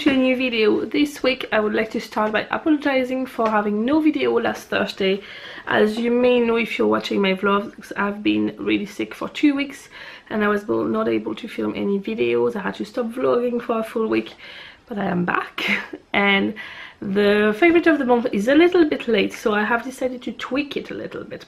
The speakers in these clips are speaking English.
to a new video. This week I would like to start by apologizing for having no video last Thursday. As you may know if you're watching my vlogs, I've been really sick for 2 weeks and I was not able to film any videos. I had to stop vlogging for a full week, but I am back. And the favorite of the month is a little bit late, so I have decided to tweak it a little bit.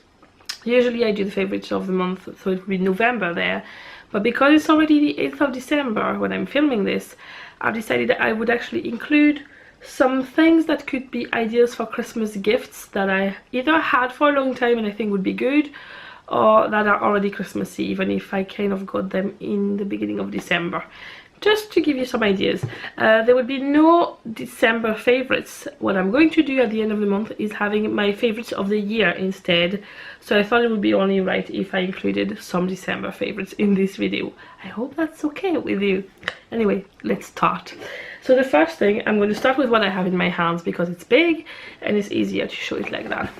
Usually I do the favorites of the month, so it will be November there. But because it's already the 8th of December when I'm filming this, I've decided that I would actually include some things that could be ideas for Christmas gifts that I either had for a long time and I think would be good, or that are already Christmassy, even if I kind of got them in the beginning of December. Just to give you some ideas. There will be no December favorites. What I'm going to do at the end of the month is having my favorites of the year instead. So I thought it would be only right if I included some December favorites in this video. I hope that's okay with you. Anyway, let's start. So the first thing, I'm going to start with what I have in my hands because it's big and it's easier to show it like that.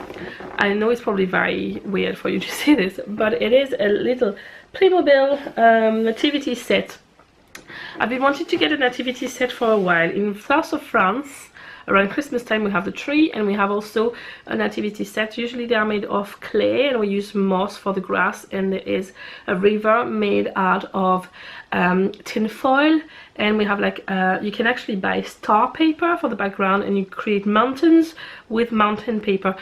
I know it's probably very weird for you to see this, but it is a little Playmobil nativity set. I've been wanting to get a nativity set for a while. In the south of France, around Christmas time, we have the tree and we have also a nativity set. Usually they are made of clay and we use moss for the grass, and there is a river made out of tin foil, and we have like you can actually buy star paper for the background and you create mountains with mountain paper.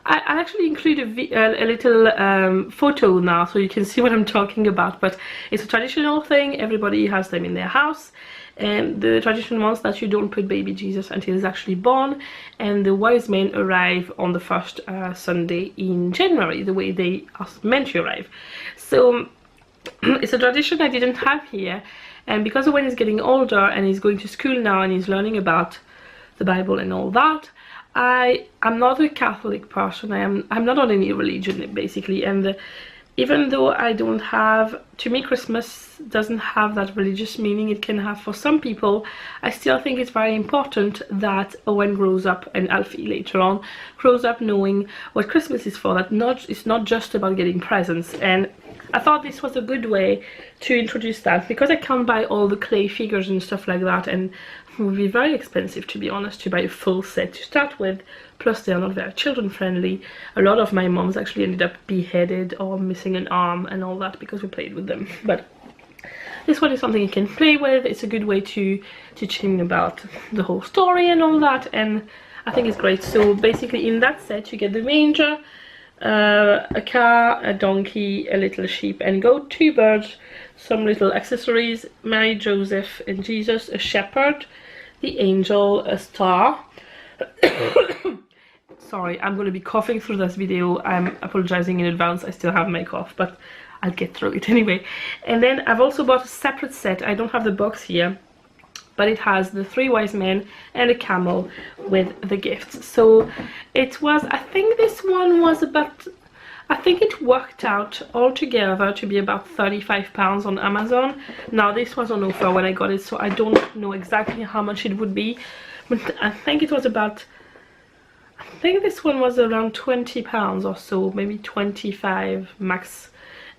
I actually include a little photo now so you can see what I'm talking about, but it's a traditional thing. Everybody has them in their house, and the traditional ones that you don't put baby Jesus until he's actually born, and the wise men arrive on the first Sunday in January, the way they are meant to arrive. So it's a tradition I didn't have here, and because when he's getting older and he's going to school now and he's learning about the Bible and all that, I'm not a Catholic person. I'm not on any religion basically, and even though I don't have, to me Christmas doesn't have that religious meaning it can have for some people, I still think it's very important that Eoghan grows up, and Alfie later on grows up knowing what Christmas is for, that it's not just about getting presents. And I thought this was a good way to introduce that, because I can't buy all the clay figures and stuff like that, and it would be very expensive, to be honest, to buy a full set to start with. Plus they are not very children friendly. A lot of my moms actually ended up beheaded or missing an arm and all that because we played with them. But this one is something you can play with. It's a good way to teach him about the whole story and all that, and I think it's great. So basically in that set you get the manger, a car, a donkey, a little sheep and goat, 2 birds, some little accessories, Mary, Joseph and Jesus, a shepherd, the angel, a star. Sorry, I'm going to be coughing through this video. I'm apologizing in advance. I still have my cough, but I'll get through it anyway. And then I've also bought a separate set. I don't have the box here, but it has the 3 wise men and a camel with the gifts. So it was, I think this one was about, I think it worked out altogether to be about £35 on Amazon. Now this was on offer when I got it, so I don't know exactly how much it would be, but I think it was about, I think this one was around £20 or so, maybe 25 max.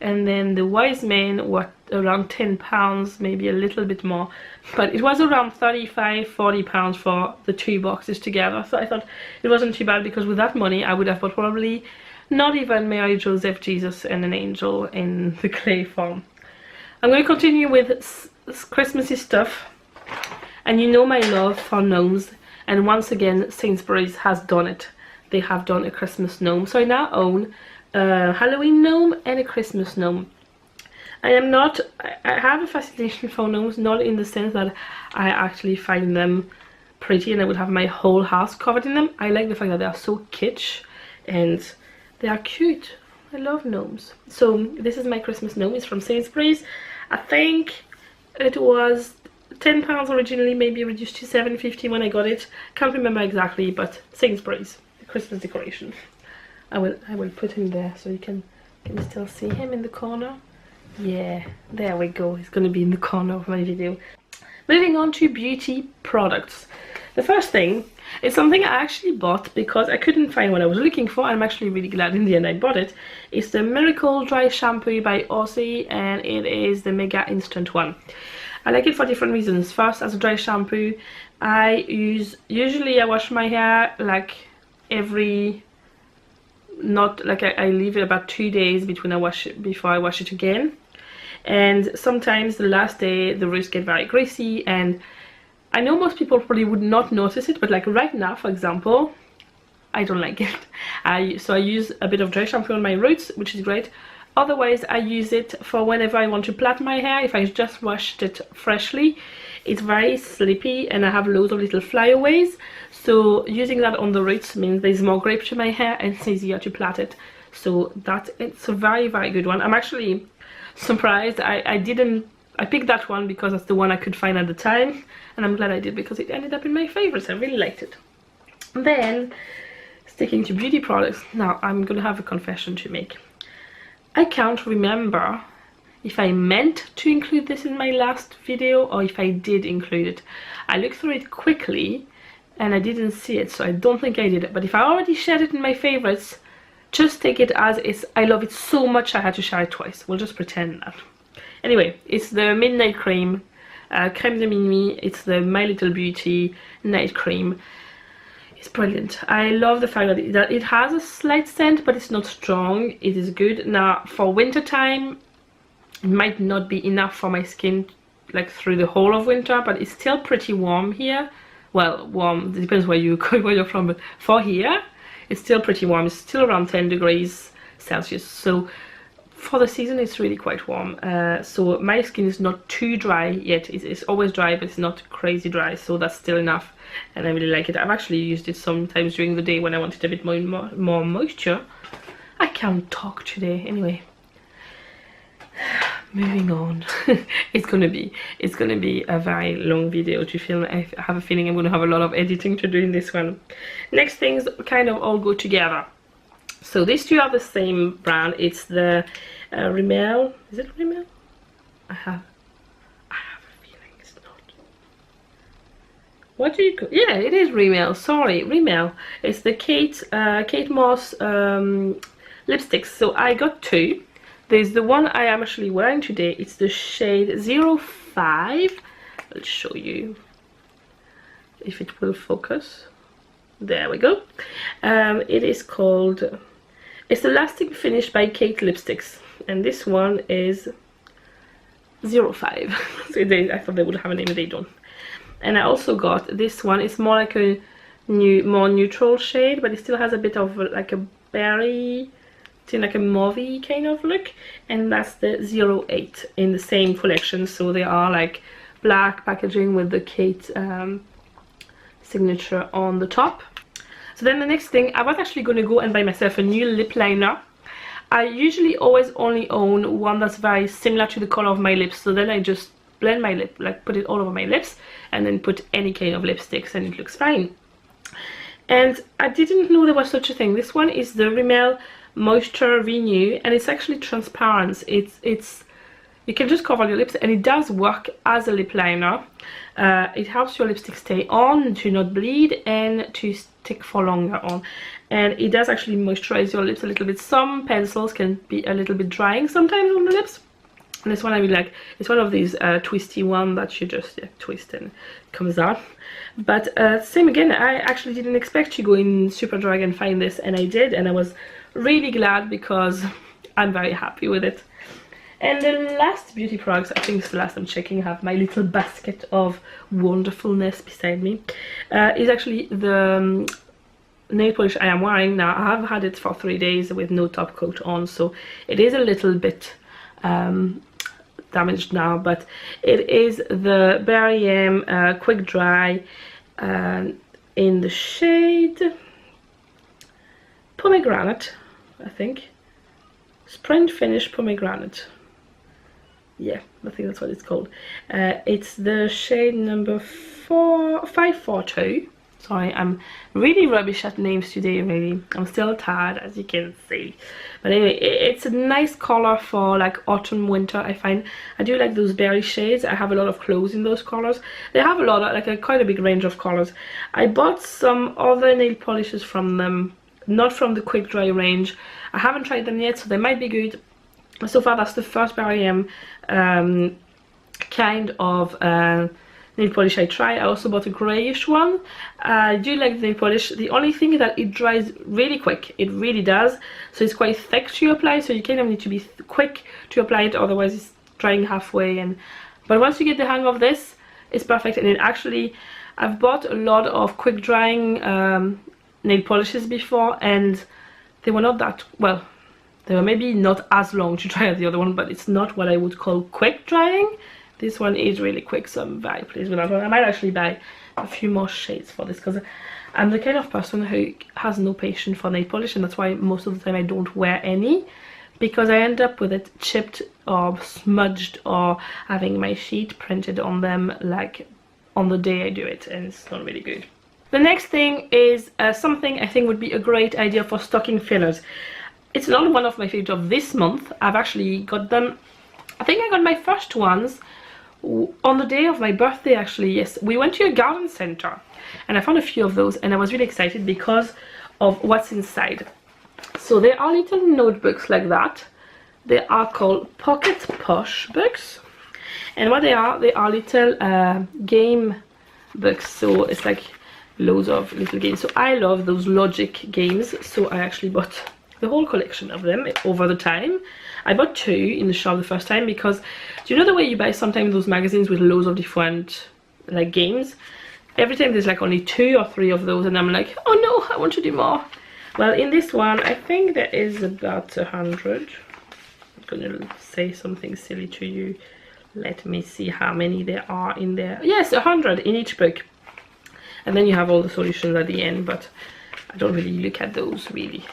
And then the wise men were around £10, maybe a little bit more, but it was around £35–40 for the 2 boxes together. So I thought it wasn't too bad, because with that money I would have bought probably not even Mary, Joseph, Jesus and an angel in the clay form. I'm going to continue with Christmassy stuff, and you know my love for gnomes, and once again Sainsbury's has done it. They have done a Christmas gnome, so I now own a Halloween gnome and a Christmas gnome. I have a fascination for gnomes, not in the sense that I actually find them pretty and I would have my whole house covered in them. I like the fact that they are so kitsch and they are cute. I love gnomes. So this is my Christmas gnome. It's from Sainsbury's. I think it was £10 originally, maybe reduced to £7.50 when I got it. Can't remember exactly, but Sainsbury's, the Christmas decoration. I will put him there so you can still see him in the corner. Yeah, there we go. He's going to be in the corner of my video. Moving on to beauty products. The first thing is something I actually bought because I couldn't find what I was looking for. I'm actually really glad in the end I bought it. It's the Miracle Dry Shampoo by Aussie, and it is the Mega Instant one. I like it for different reasons. First, as a dry shampoo, usually I wash my hair like I leave it about 2 days before I wash it again. And sometimes the last day the roots get very greasy, and I know most people probably would not notice it, but like right now, for example, I don't like it. So I use a bit of dry shampoo on my roots, which is great. Otherwise, I use it for whenever I want to plait my hair. If I just washed it freshly, it's very slippy and I have loads of little flyaways. So using that on the roots means there's more grip to my hair and it's easier to plait it. So it's a very, very good one. I'm actually surprised I picked that one because that's the one I could find at the time, and I'm glad I did because it ended up in my favorites. I really liked it. Then, sticking to beauty products, now I'm gonna have a confession to make. I can't remember if I meant to include this in my last video or if I did include it. I looked through it quickly and I didn't see it, so I don't think I did it. But if I already shared it in my favorites, just take it as is. I love it so much I had to share it twice. We'll just pretend that. Anyway, it's the Midnight Cream, Crème de Minuit. It's the My Little Beauty Night Cream. It's brilliant. I love the fact that it has a slight scent, but it's not strong. It is good. Now, for winter time, it might not be enough for my skin like through the whole of winter, but it's still pretty warm here. Well, warm, it depends where you're from, but for here, it's still pretty warm. It's still around 10 degrees Celsius. So for the season, it's really quite warm. So my skin is not too dry yet. It's always dry, but it's not crazy dry. So that's still enough. And I really like it. I've actually used it sometimes during the day when I wanted a bit more moisture. I can't talk today. Anyway, moving on. it's gonna be a very long video to film. I have a feeling I'm gonna have a lot of editing to do in this one. Next things kind of all go together. So these two are the same brand. It's the Rimmel. Is it Rimmel? I have a feeling it's not. What do you call? Yeah, it is Rimmel. Sorry, Rimmel. It's the Kate Moss lipsticks. So I got two. There's the one I am actually wearing today. It's the shade 05. I'll show you if it will focus. There we go. It is called, it's the Lasting Finish by Kate Lipsticks, and this one is 05. So I thought they would have a name, but they don't. And I also got this one. It's more like a more neutral shade, but it still has a bit of like a berry, like a mauvey kind of look, and that's the 08 in the same collection. So they are like black packaging with the Kate signature on the top. So then the next thing, I was actually going to go and buy myself a new lip liner. I usually always only own one that's very similar to the color of my lips, so then I just blend my lip, like put it all over my lips, and then put any kind of lipsticks and it looks fine. And I didn't know there was such a thing. This one is the Rimmel Moisture Renew, and it's actually transparent. You can just cover your lips, and it does work as a lip liner. It helps your lipstick stay on, to not bleed, and to stick for longer on. And it does actually moisturize your lips a little bit. Some pencils can be a little bit drying sometimes on the lips. And this one I really like. It's one of these twisty ones that you just twist and it comes out. But same again, I actually didn't expect to go in Superdrug and find this, and I did, and I was really glad because I'm very happy with it. And the last beauty products, I think it's the last I'm checking, I have my little basket of wonderfulness beside me, is actually the nail polish I am wearing now. I have had it for 3 days with no top coat on, so it is a little bit damaged now, but it is the Berry M Quick Dry in the shade Pomegranate, I think. Sprint Finish Pomegranate. Yeah, I think that's what it's called. It's the shade number 542. Sorry, I'm really rubbish at names today, really. I'm still tired, as you can see. But anyway, it's a nice color for like autumn, winter, I find. I do like those berry shades. I have a lot of clothes in those colors. They have a lot of, like quite a big range of colors. I bought some other nail polishes from them, not from the Quick Dry range. I haven't tried them yet, so they might be good. So far, that's the first Berry M kind of nail polish I try. I also bought a greyish one. I do like the nail polish. The only thing is that it dries really quick. It really does. So it's quite thick to apply, so you kind of need to be quick to apply it, otherwise it's drying halfway. But once you get the hang of this, it's perfect. And it actually, I've bought a lot of quick drying nail polishes before, and they were not that, well, they were maybe not as long to dry as the other one, but it's not what I would call quick drying. This one is really quick, so I'm very pleased with that one. I might actually buy a few more shades for this, because I'm the kind of person who has no patience for nail polish, and that's why most of the time I don't wear any, because I end up with it chipped or smudged or having my sheet printed on them like on the day I do it, and it's not really good. The next thing is something I think would be a great idea for stocking fillers. It's not one of my favorites of this month. I've actually got them, I think I got my first ones on the day of my birthday actually. Yes, we went to a garden center and I found a few of those, and I was really excited because of what's inside. So there are little notebooks like that. They are called Pocket Push books, and what they are little game books. So it's like loads of little games. So I love those logic games, so I actually bought the whole collection of them over the time. I bought 2 in the shop the first time, because do you know the way you buy sometimes those magazines with loads of different like games? Every time there's like only 2 or 3 of those, and I'm like, oh no, I want to do more. Well, in this one I think there is about 100. I'm gonna say something silly to you. Let me see how many there are in there. Yes, 100 in each book. And then you have all the solutions at the end, but I don't really look at those really.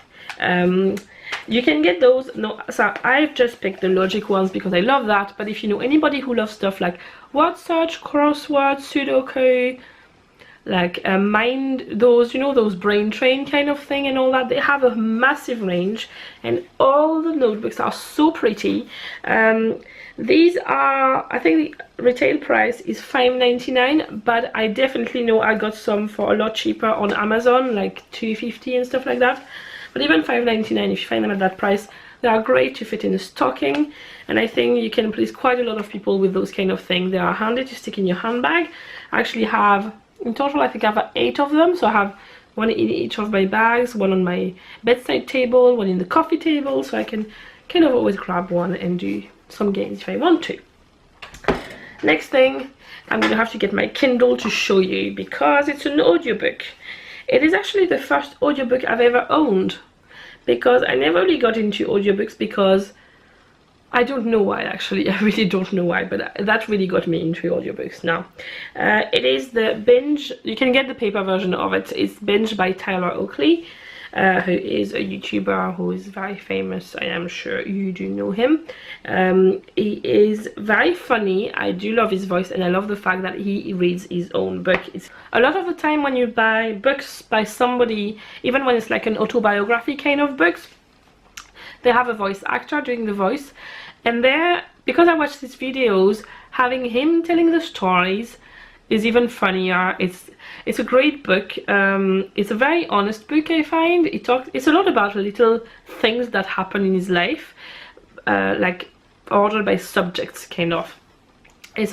You can get those. No, so I've just picked the logic ones because I love that, but if you know anybody who loves stuff like word search, crossword, sudoku, like mind, those, you know, those brain train kind of thing and all that, they have a massive range, and all the notebooks are so pretty. These are, I think the retail price is $5.99, but I definitely know I got some for a lot cheaper on Amazon, like $2.50 and stuff like that. But even $5.99, if you find them at that price, they are great to fit in a stocking, and I think you can please quite a lot of people with those kind of things. They are handy to stick in your handbag. I actually have, in total, I think I have 8 of them, so I have one in each of my bags, one on my bedside table, one in the coffee table, so I can kind of always grab one and do some games if I want to. Next thing, I'm gonna have to get my Kindle to show you, because it's an audiobook. It is actually the first audiobook I've ever owned, because I never really got into audiobooks, because I don't know why actually. I really don't know why, but that really got me into audiobooks now. It is the Binge. You can get the paper version of it. It's Binge by Tyler Oakley, who is a YouTuber who is very famous. I am sure you do know him. He is very funny. I do love his voice, and I love the fact that he reads his own book. It's a lot of the time when you buy books by somebody, even when it's like an autobiography kind of books, they have a voice actor doing the voice, and there, because I watch these videos, having him telling the stories is even funnier. It's a great book. It's a very honest book, I find. It's a lot about little things that happen in his life, like ordered by subjects kind of. It's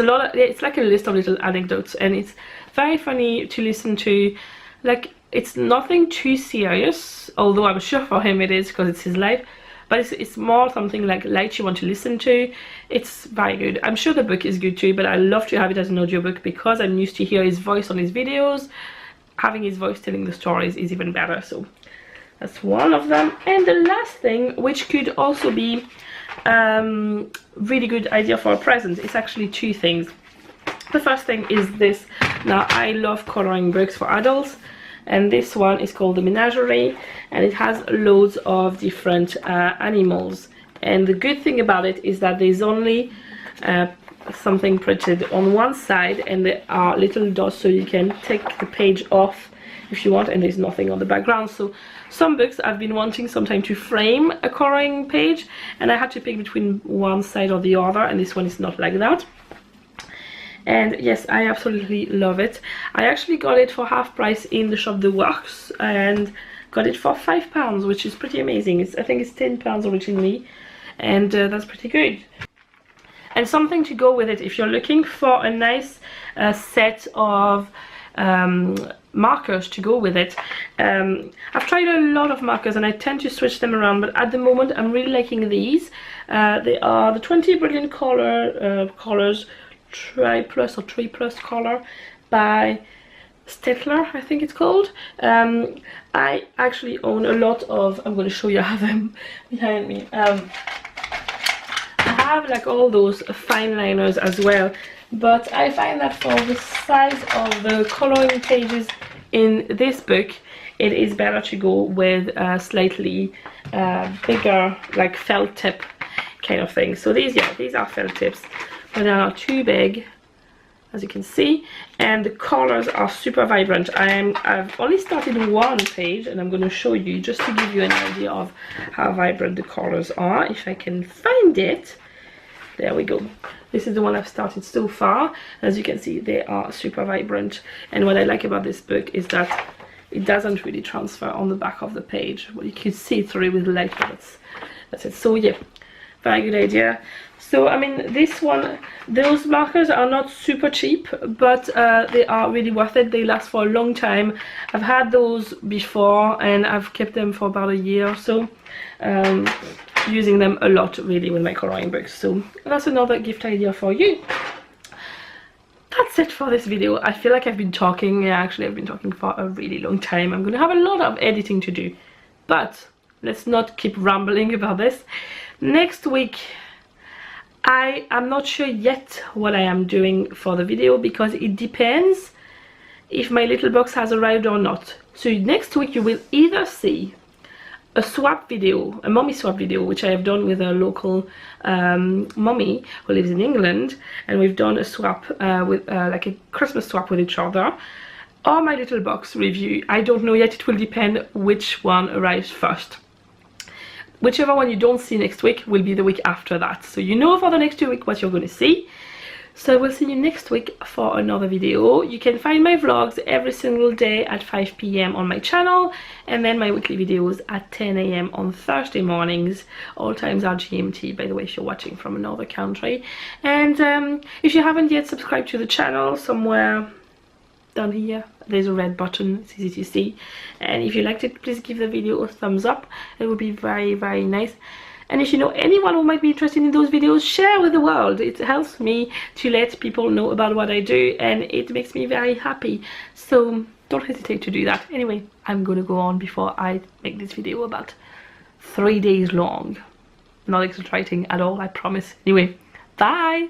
like a list of little anecdotes, and it's very funny to listen to. Like, it's nothing too serious, although I'm sure for him it is, because it's his life. But it's more something like light you want to listen to. It's very good. I'm sure the book is good too, but I love to have it as an audiobook, because I'm used to hear his voice on his videos. Having his voice telling the stories is even better, so that's one of them. And the last thing, which could also be really good idea for a present, it's actually 2 things. The first thing is this. Now, I love coloring books for adults, and this one is called The Menagerie, and it has loads of different animals. And the good thing about it is that there's only something printed on one side, and there are little dots, so you can take the page off if you want, and there's nothing on the background. So some books I've been wanting sometime to frame a coloring page, and I had to pick between one side or the other, and this one is not like that. And yes, I absolutely love it. I actually got it for half price in the shop The Works, and got it for £5, which is pretty amazing. I think it's £10 originally, and that's pretty good. and something to go with it if you're looking for a nice set of markers to go with it. I've tried a lot of markers and I tend to switch them around, but at the moment I'm really liking these. They are the 20 Brilliant Colors Tri Plus or 3 Plus color by Stettler, I think it's called. I actually own a lot of, I'm going to show you, I have them behind me. I have like all those fine liners as well, but I find that for the size of the coloring pages in this book, it is better to go with a slightly bigger, like felt tip kind of thing. So these, yeah, these are felt tips, but they're not too big, as you can see, and the colors are super vibrant. I've only started one page and I'm going to show you just to give you an idea of how vibrant the colors are. If I can find it, there we go. This is the one I've started so far. As you can see, they are super vibrant, and what I like about this book is that it doesn't really transfer on the back of the page. Well, you can see through with the light, but that's it. So yeah, very good idea. So I mean, this one, those markers are not super cheap, but they are really worth it. They last for a long time. I've had those before and I've kept them for about a year or so, using them a lot really with my coloring books. So that's another gift idea for you. That's it for this video. I feel like I've been talking, yeah, actually I've been talking for a really long time. I'm gonna have a lot of editing to do, but let's not keep rambling about this. Next week, I am not sure yet what I am doing for the video, because it depends if my little box has arrived or not. So next week you will either see a swap video, a mommy swap video, which I have done with a local mommy who lives in England, and we've done a swap with like a Christmas swap with each other, or my little box review. I don't know yet, it will depend which one arrives first. Whichever one you don't see next week will be the week after that. So you know for the next 2 weeks what you're going to see. So I will see you next week for another video. You can find my vlogs every single day at 5 PM on my channel, and then my weekly videos at 10 AM on Thursday mornings. All times are GMT, by the way, if you're watching from another country. And if you haven't yet subscribed to the channel, somewhere down here there's a red button, it's easy to see, and if you liked it, please give the video a thumbs up. It would be very, very nice. And if you know anyone who might be interested in those videos, share with the world. It helps me to let people know about what I do, and it makes me very happy. So don't hesitate to do that. Anyway, I'm gonna go on before I make this video about 3 days long. Not exaggerating at all, I promise. Anyway, bye!